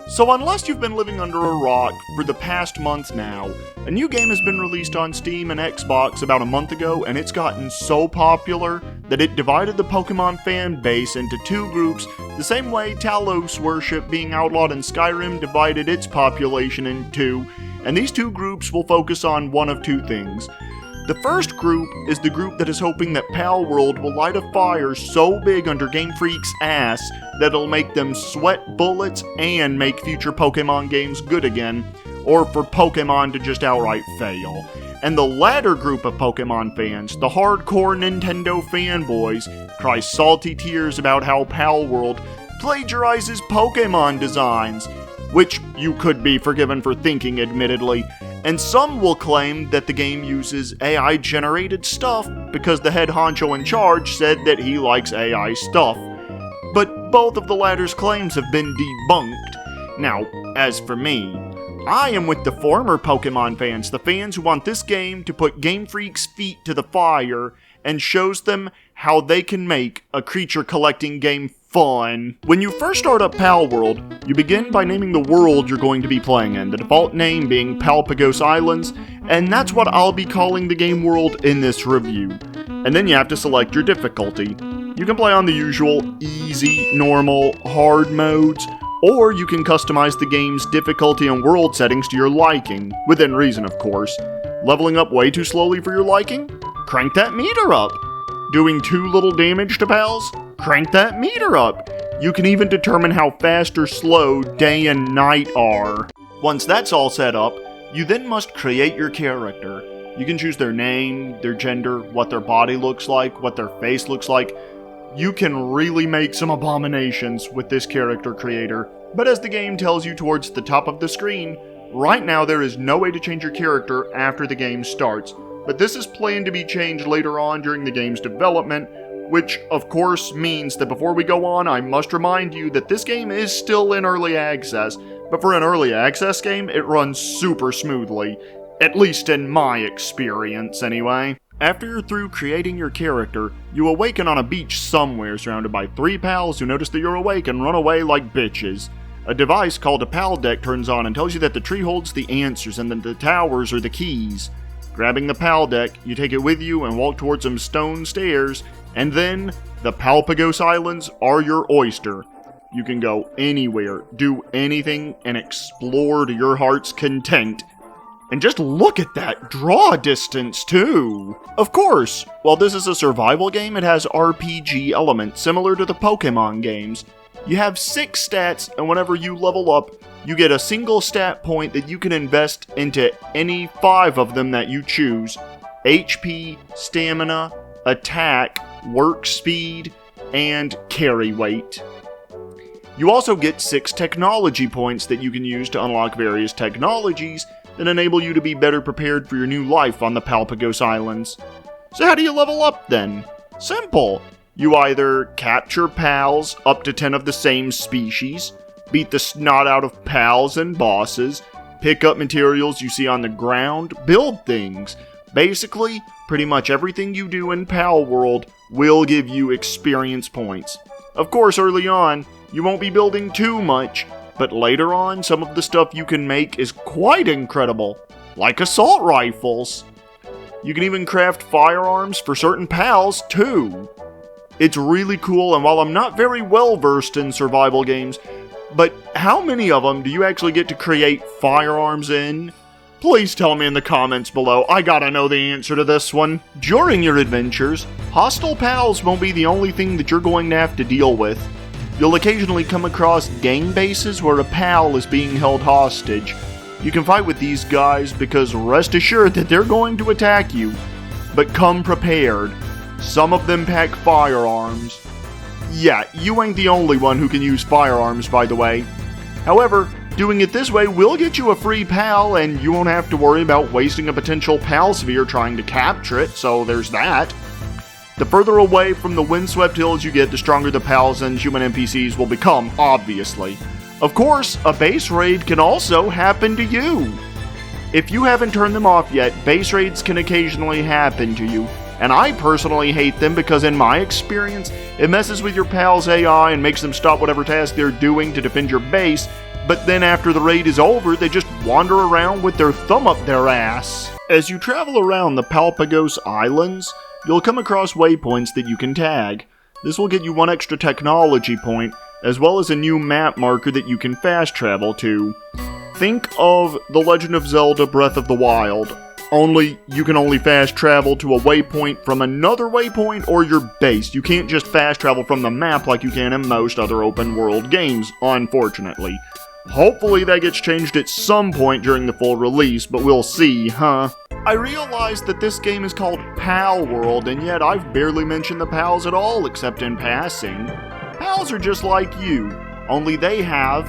So unless you've been living under a rock for the past month now, a new game has been released on Steam and Xbox about a month ago, and it's gotten so popular that it divided the Pokemon fan base into two groups, the same way Talos worship being outlawed in Skyrim divided its population in two, and these two groups will focus on one of two things. The first group is the group that is hoping that Palworld will light a fire so big under Game Freak's ass that it'll make them sweat bullets and make future Pokemon games good again, or for Pokemon to just outright fail. And the latter group of Pokemon fans, the hardcore Nintendo fanboys, cry salty tears about how Palworld plagiarizes Pokemon designs, which you could be forgiven for thinking, admittedly. And some will claim that the game uses AI-generated stuff because the head honcho in charge said that he likes AI stuff. But both of the latter's claims have been debunked. Now, as for me, I am with the former Pokemon fans, the fans who want this game to put Game Freak's feet to the fire and shows them how they can make a creature collecting game fun. When you first start up Palworld, you begin by naming the world you're going to be playing in, the default name being Pergasus Islands, and that's what I'll be calling the game world in this review. And then you have to select your difficulty. You can play on the usual easy, normal, hard modes, or you can customize the game's difficulty and world settings to your liking, within reason of course. Leveling up way too slowly for your liking? Crank that meter up. Doing too little damage to pals? Crank that meter up. You can even determine how fast or slow day and night are. Once that's all set up, you then must create your character. You can choose their name, their gender, what their body looks like, what their face looks like. You can really make some abominations with this character creator, but as the game tells you towards the top of the screen, right now there is no way to change your character after the game starts, but this is planned to be changed later on during the game's development, which of course means that before we go on, I must remind you that this game is still in early access, but for an early access game, it runs super smoothly, at least in my experience anyway. After you're through creating your character, you awaken on a beach somewhere surrounded by 3 pals who notice that you're awake and run away like bitches. A device called a pal deck turns on and tells you that the tree holds the answers and that the towers are the keys. Grabbing the pal deck, you take it with you and walk towards some stone stairs, and then the Pergasus Islands are your oyster. You can go anywhere, do anything, and explore to your heart's content. And just look at that draw distance, too! Of course, while this is a survival game, it has RPG elements similar to the Pokemon games. You have 6 stats, and whenever you level up, you get a single stat point that you can invest into any 5 of them that you choose. HP, Stamina, Attack, Work Speed, and Carry Weight. You also get 6 technology points that you can use to unlock various technologies that enable you to be better prepared for your new life on the Pergasus Islands. So how do you level up then? Simple! You either capture pals, up to 10 of the same species, beat the snot out of pals and bosses, pick up materials you see on the ground, build things. Basically, pretty much everything you do in Palworld will give you experience points. Of course, early on, you won't be building too much, but later on, some of the stuff you can make is quite incredible, like assault rifles. You can even craft firearms for certain pals, too. It's really cool, and while I'm not very well versed in survival games, but how many of them do you actually get to create firearms in? Please tell me in the comments below, I gotta know the answer to this one. During your adventures, hostile pals won't be the only thing that you're going to have to deal with. You'll occasionally come across gang bases where a pal is being held hostage. You can fight with these guys because rest assured that they're going to attack you. But come prepared. Some of them pack firearms. Yeah, you ain't the only one who can use firearms, by the way. However, doing it this way will get you a free pal, and you won't have to worry about wasting a potential pal sphere trying to capture it, so there's that. The further away from the windswept hills you get, the stronger the pals and human NPCs will become, obviously. Of course, a base raid can also happen to you. If you haven't turned them off yet, base raids can occasionally happen to you, and I personally hate them because in my experience, it messes with your pal's AI and makes them stop whatever task they're doing to defend your base, But then after the raid is over, they just wander around with their thumb up their ass. As you travel around the Palworld Islands, you'll come across waypoints that you can tag. This will get you 1 extra technology point, as well as a new map marker that you can fast travel to. Think of The Legend of Zelda Breath of the Wild, only you can only fast travel to a waypoint from another waypoint or your base. You can't just fast travel from the map like you can in most other open world games, unfortunately. Hopefully that gets changed at some point during the full release, but we'll see, huh? I realize that this game is called Palworld, and yet I've barely mentioned the pals at all except in passing. Pals are just like you, only they have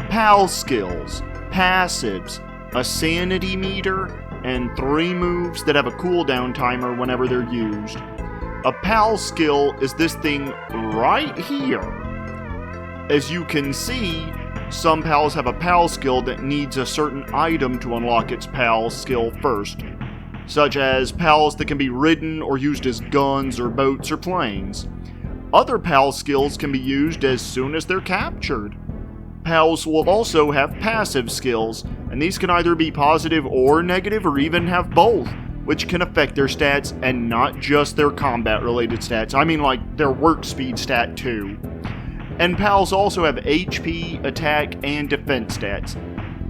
pal skills, passives, a sanity meter, and 3 moves that have a cooldown timer whenever they're used. A pal skill is this thing right here. As you can see, some pals have a pal skill that needs a certain item to unlock its pal skill first, such as pals that can be ridden or used as guns or boats or planes. Other pal skills can be used as soon as they're captured. Pals will also have passive skills, and these can either be positive or negative or even have both, which can affect their stats and not just their combat related stats. I mean like their work speed stat too. And pals also have HP, attack, and defense stats.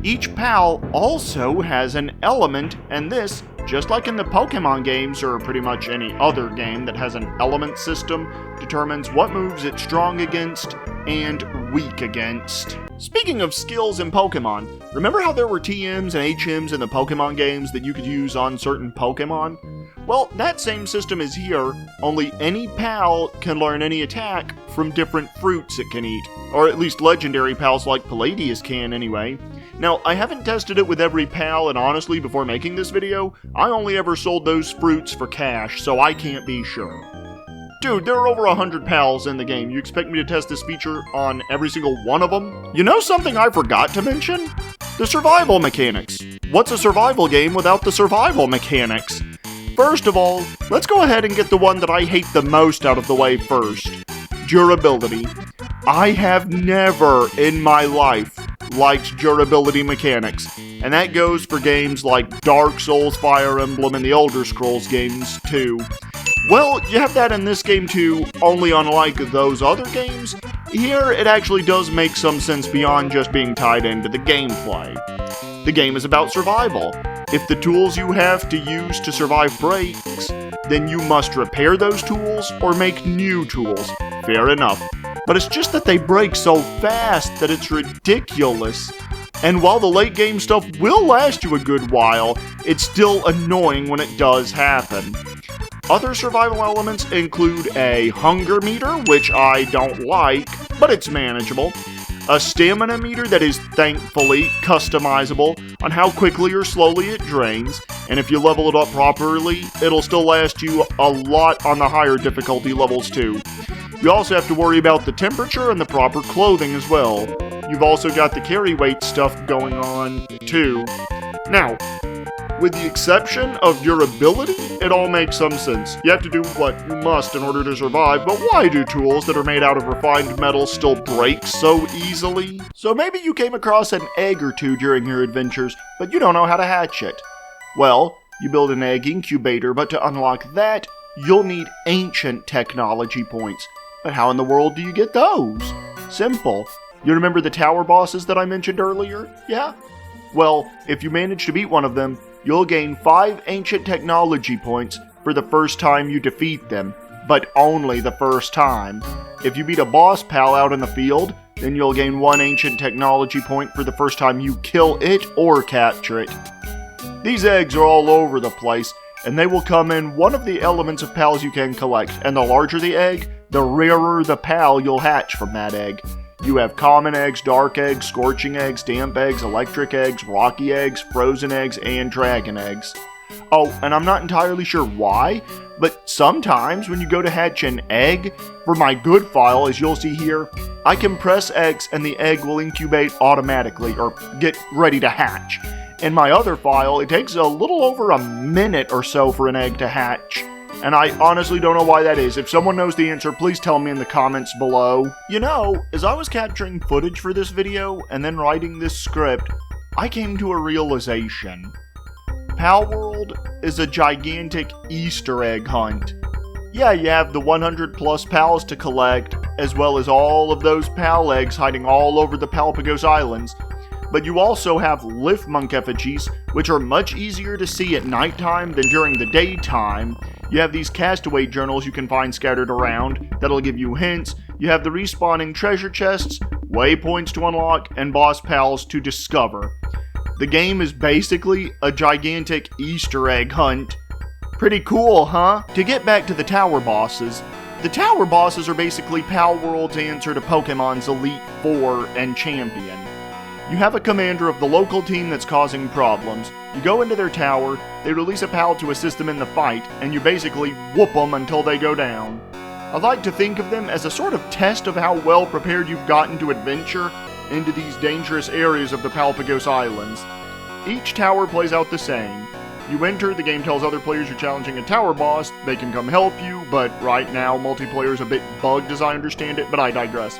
Each pal also has an element, and this, just like in the Pokemon games or pretty much any other game that has an element system, determines what moves it's strong against and weak against. Speaking of skills in Pokemon, remember how there were TMs and HMs in the Pokemon games that you could use on certain Pokemon? Well, that same system is here, only any pal can learn any attack from different fruits it can eat. Or at least legendary pals like Palladius can anyway. Now, I haven't tested it with every pal, and honestly, before making this video, I only ever sold those fruits for cash, so I can't be sure. Dude, there are over 100 pals in the game. You expect me to test this feature on every single one of them? You know something I forgot to mention? The survival mechanics. What's a survival game without the survival mechanics? First of all, let's go ahead and get the one that I hate the most out of the way first. Durability. I have never in my life liked durability mechanics, and that goes for games like Dark Souls, Fire Emblem, and the Elder Scrolls games too. Well, you have that in this game too, only unlike those other games, here it actually does make some sense beyond just being tied into the gameplay. The game is about survival. If the tools you have to use to survive breaks, then you must repair those tools or make new tools. Fair enough. But it's just that they break so fast that it's ridiculous. And while the late game stuff will last you a good while, it's still annoying when it does happen. Other survival elements include a hunger meter, which I don't like, but it's manageable. A stamina meter that is thankfully customizable on how quickly or slowly it drains, and if you level it up properly, it'll still last you a lot on the higher difficulty levels too. You also have to worry about the temperature and the proper clothing as well. You've also got the carry weight stuff going on too. Now, with the exception of durability, it all makes some sense. You have to do what you must in order to survive, but why do tools that are made out of refined metal still break so easily? So maybe you came across an egg or two during your adventures, but you don't know how to hatch it. Well, you build an egg incubator, but to unlock that, you'll need ancient technology points. But how in the world do you get those? Simple. You remember the tower bosses that I mentioned earlier? Yeah? Well, if you manage to beat one of them, you'll gain 5 ancient technology points for the first time you defeat them, but only the first time. If you beat a boss pal out in the field, then you'll gain 1 ancient technology point for the first time you kill it or capture it. These eggs are all over the place, and they will come in one of the elements of pals you can collect, and the larger the egg, the rarer the pal you'll hatch from that egg. You have common eggs, dark eggs, scorching eggs, damp eggs, electric eggs, rocky eggs, frozen eggs, and dragon eggs. Oh, and I'm not entirely sure why, but sometimes when you go to hatch an egg, for my good file, as you'll see here, I can press X and the egg will incubate automatically, or get ready to hatch. In my other file, it takes a little over a minute or so for an egg to hatch. and I honestly don't know why that is. If someone knows the answer, please tell me in the comments below. You know, as I was capturing footage for this video and then writing this script, I came to a realization. Palworld is a gigantic Easter egg hunt. Yeah, you have the 100 plus pals to collect, as well as all of those pal eggs hiding all over the Palpagos Islands, but you also have Liftmonk effigies, which are much easier to see at nighttime than during the daytime. You have these castaway journals you can find scattered around that'll give you hints. You have the respawning treasure chests, waypoints to unlock, and boss pals to discover. The game is basically a gigantic Easter egg hunt. Pretty cool, huh? To get back to the tower bosses, the tower bosses are basically Palworld's answer to Pokemon's Elite Four and Champion. You have a commander of the local team that's causing problems, you go into their tower, they release a pal to assist them in the fight, and you basically whoop them until they go down. I like to think of them as a sort of test of how well prepared you've gotten to adventure into these dangerous areas of the Palpagos Islands. Each tower plays out the same. You enter, the game tells other players you're challenging a tower boss, they can come help you, but right now multiplayer is a bit bugged as I understand it, but I digress.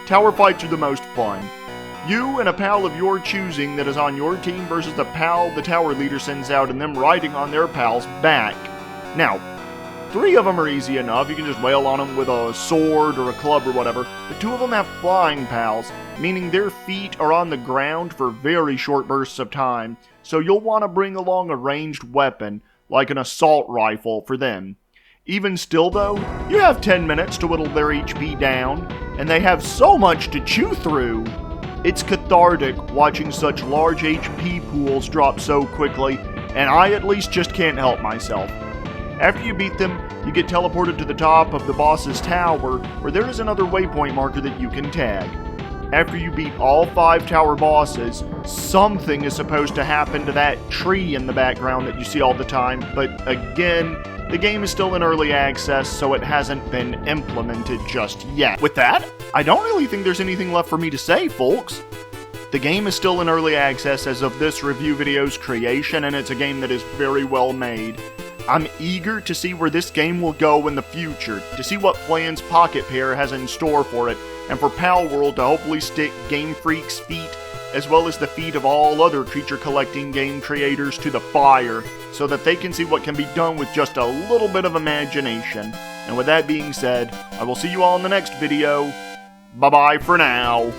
Tower fights are the most fun. You and a pal of your choosing that is on your team versus the pal the tower leader sends out and them riding on their pal's back. Now, 3 of them are easy enough, you can just wail on them with a sword or a club or whatever, but 2 of them have flying pals, meaning their feet are on the ground for very short bursts of time, so you'll want to bring along a ranged weapon, like an assault rifle, for them. Even still though, you have 10 minutes to whittle their HP down, and they have so much to chew through. It's cathartic watching such large HP pools drop so quickly, and I at least just can't help myself. After you beat them, you get teleported to the top of the boss's tower, where there is another waypoint marker that you can tag. After you beat all 5 tower bosses, something is supposed to happen to that tree in the background that you see all the time, but again, the game is still in early access, so it hasn't been implemented just yet. With that, I don't really think there's anything left for me to say, folks. The game is still in early access as of this review video's creation, and it's a game that is very well made. I'm eager to see where this game will go in the future, to see what plans Pocket Pair has in store for it, and for Palworld to hopefully stick Game Freak's feet, as well as the feet of all other creature collecting game creators, to the fire, so that they can see what can be done with just a little bit of imagination. And with that being said, I will see you all in the next video. Bye-bye for now.